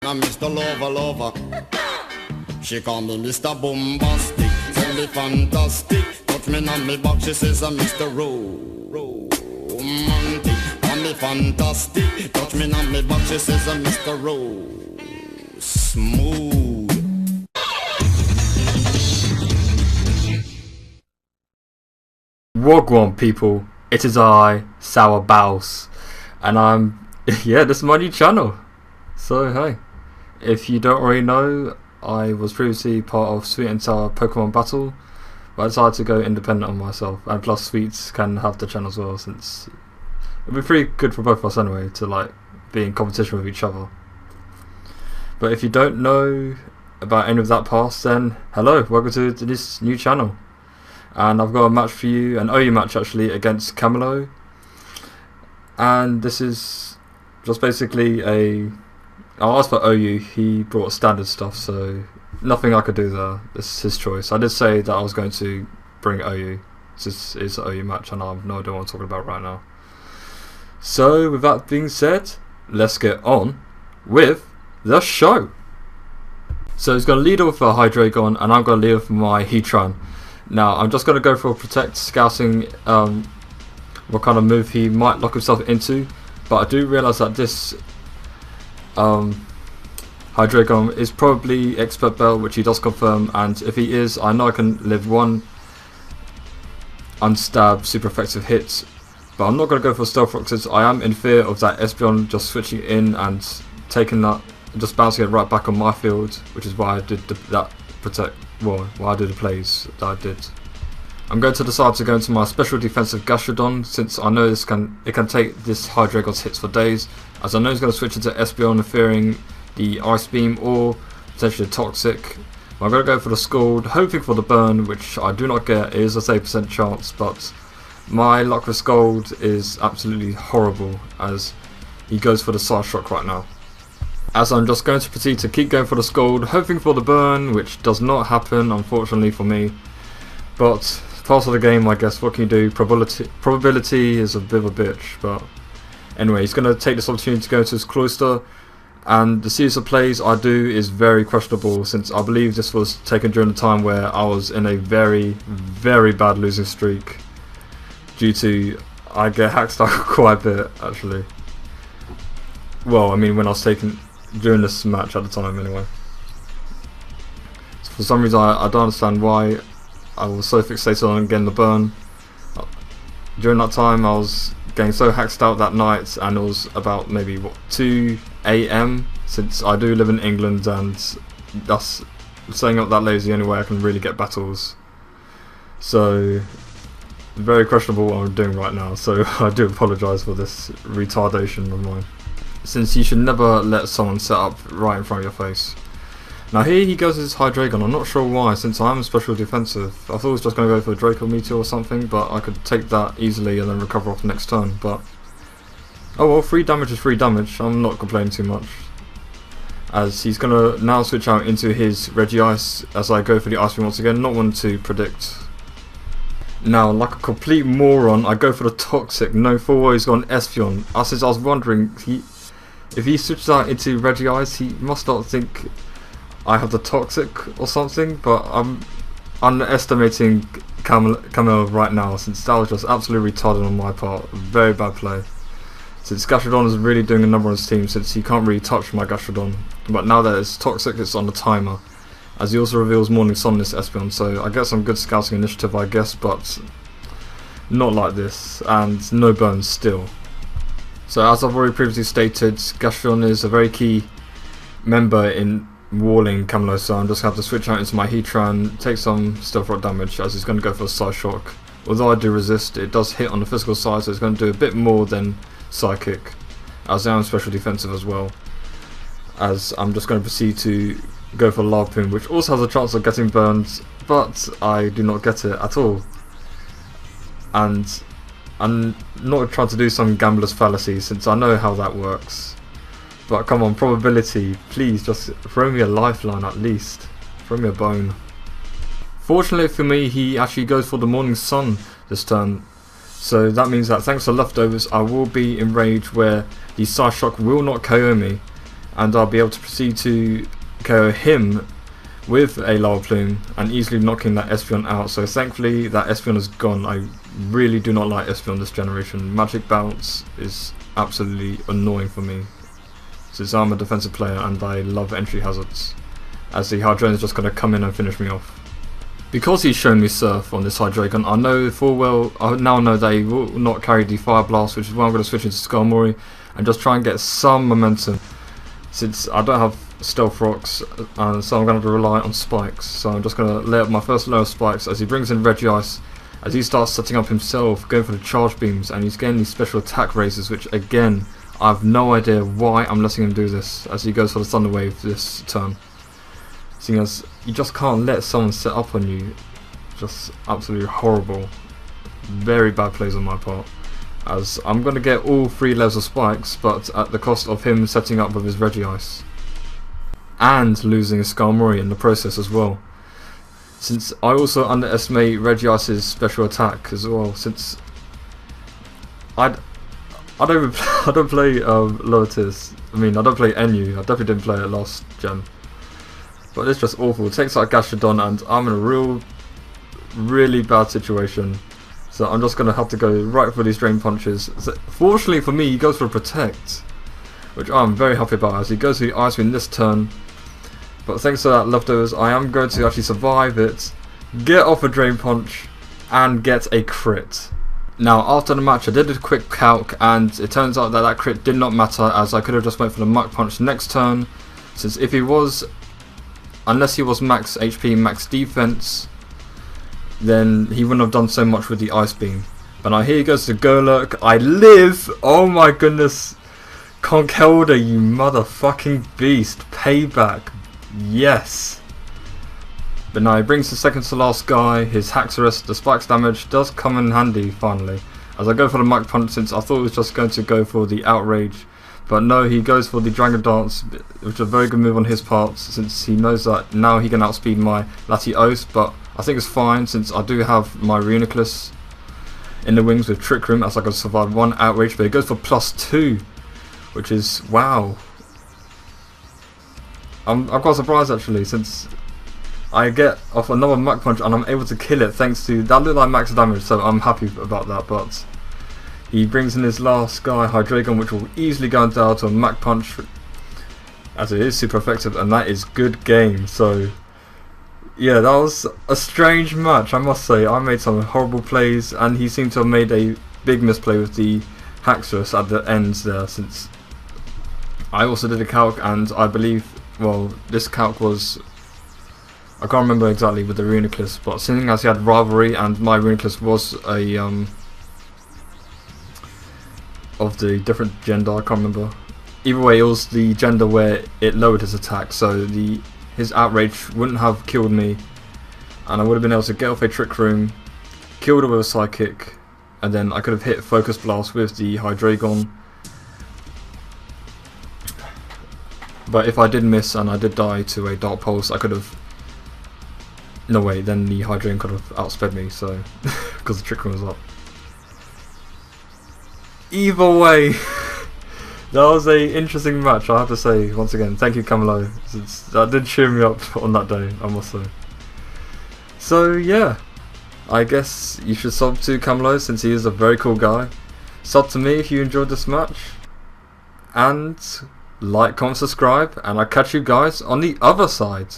I'm Mr. Lover Lover. She call me Mr. Bombastic, tell me fantastic. Touch me on me back, she says I'm Mr. Romantic. Call me fantastic, touch me on me back, she says I'm Mr. Smooth. Wagwan people, it is I, SourBawss, and I'm, this is my new channel. So hey, if you don't already know, I was previously part of Sweet and Sour Pokemon Battle, but I decided to go independent on myself, and plus Sweets can have the channel as well, since it'd be pretty good for both of us anyway, to like be in competition with each other. But if you don't know about any of that past, then hello, welcome to this new channel. And I've got a match for you, an OU match actually, against Kamel. And this is just basically I asked for OU, he brought standard stuff, so nothing I could do there. This is his choice. I did say that I was going to bring OU. This is an OU match and I have no idea what I'm talking about right now. So with that being said, let's get on with the show. So he's going to lead off with a Hydreigon and I'm going to lead off with my Heatran. Now I'm just going to go for a Protect, scouting what kind of move he might lock himself into, but I do realise that this Hydreigon is probably Expert Bell, which he does confirm, and if he is, I know I can live one unstabbed super effective hit, but I'm not going to go for Stealth Rock since I am in fear of that Espeon just switching in and taking that, just bouncing it right back on my field, which is why I did that Protect. Well, why I did the plays that I did. I'm going to decide to go into my special defensive Gastrodon since I know it can take this Hydreigon's hits for days, as I know he's going to switch into Espeon fearing the Ice Beam or potentially Toxic. I'm going to go for the Scald, hoping for the Burn, which I do not get. It is a 30% chance, but my luck with Scald is absolutely horrible as he goes for the Side Shock right now. As I'm just going to proceed to keep going for the Scald, hoping for the Burn, which does not happen unfortunately for me. But part of the game, I guess. What can you do? Probability is a bit of a bitch, but anyway, he's going to take this opportunity to go into his Cloister, and the series of plays I do is very questionable since I believe this was taken during the time where I was in a very, very bad losing streak due to I get hacked out quite a bit actually. Well, I mean when I was taken during this match at the time anyway. So for some reason I don't understand why I was so fixated on getting the Burn. During that time I was getting so hacked out that night, and it was about maybe 2 AM since I do live in England, and that's staying up that late is the only way I can really get battles. So very questionable what I'm doing right now, so I do apologise for this retardation of mine, since you should never let someone set up right in front of your face. Now here he goes with his Hydreigon. I'm not sure why, since I am special defensive. I thought he was just going to go for a Draco Meteor or something, but I could take that easily and then recover off next turn. But oh well, free damage is free damage. I'm not complaining too much, as he's going to now switch out into his Regice as I go for the Ice Beam once again. Not one to predict. Now, like a complete moron, I go for the Toxic. No, for he's got an Espeon. Since I was wondering, if he switches out into Regice, he must not think I have the Toxic or something, but I'm underestimating Kamel right now, since that was just absolutely retarded on my part. Very bad play, since Gastrodon is really doing a number on his team, since he can't really touch my Gastrodon. But now that it's Toxic, it's on the timer, as he also reveals Morning Sun in this Espeon, so I get some good scouting initiative I guess, but not like this, and no Burns still. So as I've already previously stated, Gastrodon is a very key member in walling Kamel, so I'm just going to have to switch out into my Heatran, take some Stealth Rock damage as he's going to go for a Side Shock. Although I do resist, it does hit on the physical side, so it's going to do a bit more than Psychic, as I am special defensive as well. As I'm just going to proceed to go for Larpoon, which also has a chance of getting burned, but I do not get it at all. And I'm not trying to do some gambler's fallacy, since I know how that works. But come on, probability, please just throw me a lifeline at least. Throw me a bone. Fortunately for me, he actually goes for the Morning Sun this turn. So that means that thanks to leftovers, I will be in rage where the Side Shock will not KO me. and I'll be able to proceed to KO him with a lava plume and easily knocking that Espeon out. So thankfully that Espeon is gone. I really do not like Espeon this generation. Magic Bounce is absolutely annoying for me, since I'm a defensive player and I love entry hazards, as the Hydreigon is just going to come in and finish me off. Because he's shown me Surf on this Hydreigon, I know full well, I now know that he will not carry the Fire Blast, which is why I'm going to switch into Skarmory and just try and get some momentum, since I don't have Stealth Rocks, so I'm going to have to rely on Spikes. So I'm just going to lay up my first layer of Spikes as he brings in Regice, as he starts setting up himself, going for the Charge Beams, and he's getting these special attack raises, which again, I have no idea why I'm letting him do this, as he goes for the Thunder Wave this turn. Seeing as you just can't let someone set up on you, just absolutely horrible. Very bad plays on my part, as I'm going to get all 3 layers of Spikes, but at the cost of him setting up with his Regice and losing his Skarmory in the process as well, since I also underestimate Regice's special attack as well, since I don't play lower tiers. I mean, I don't play NU, I definitely didn't play it last gen, but it's just awful. It takes out Gastrodon and I'm in a really bad situation, so I'm just going to have to go right for these Drain Punches. So, fortunately for me, he goes for a Protect, which I'm very happy about, as he goes for the Ice Beam this turn. But thanks to that leftovers, I am going to actually survive it, get off a Drain Punch, and get a crit. Now, after the match, I did a quick calc, and it turns out that that crit did not matter, as I could have just went for the Mach Punch next turn, since if he was, unless he was max HP, max defense, then he wouldn't have done so much with the Ice Beam. But now here he goes to Golurk. I live! Oh my goodness! Conkeldurr, you motherfucking beast! Payback! Yes! But now he brings the second to last guy, his Haxorus. The Spikes damage does come in handy finally, as I go for the Mach Punch, since I thought he was just going to go for the Outrage. But no, he goes for the Dragon Dance, which is a very good move on his part, since he knows that now he can outspeed my Latios. But I think it's fine, since I do have my Reuniclus in the wings with Trick Room, as I can survive 1 Outrage. But he goes for +2, which is wow. I'm quite surprised actually, since I get off another Mach Punch and I'm able to kill it thanks to that. Looked like max damage, so I'm happy about that. But he brings in his last guy, Hydreigon, which will easily go down to a Mach Punch, as it is super effective, and that is good game. So yeah, that was a strange match, I must say. I made some horrible plays, and he seemed to have made a big misplay with the Haxorus at the ends there, since I also did a calc, and I believe, well, this calc was, I can't remember exactly with the Reuniclus, but seeing as he had Rivalry and my Reuniclus was a of the different gender, I can't remember. Either way, it was the gender where it lowered his attack, so his Outrage wouldn't have killed me, and I would have been able to get off a Trick Room, killed it with a Psychic, and then I could have hit Focus Blast with the Hydreigon. But if I did miss and I did die to a Dark Pulse, I could have... No way, then the Hydreigon could have outsped me, so... because the Trick Room was up. Either way, that was a interesting match, I have to say. Once again, thank you, Kamel. That did cheer me up on that day, I must say. So yeah, I guess you should sub to Kamel, since he is a very cool guy. Sub to me if you enjoyed this match. And like, comment, subscribe, and I'll catch you guys on the other side.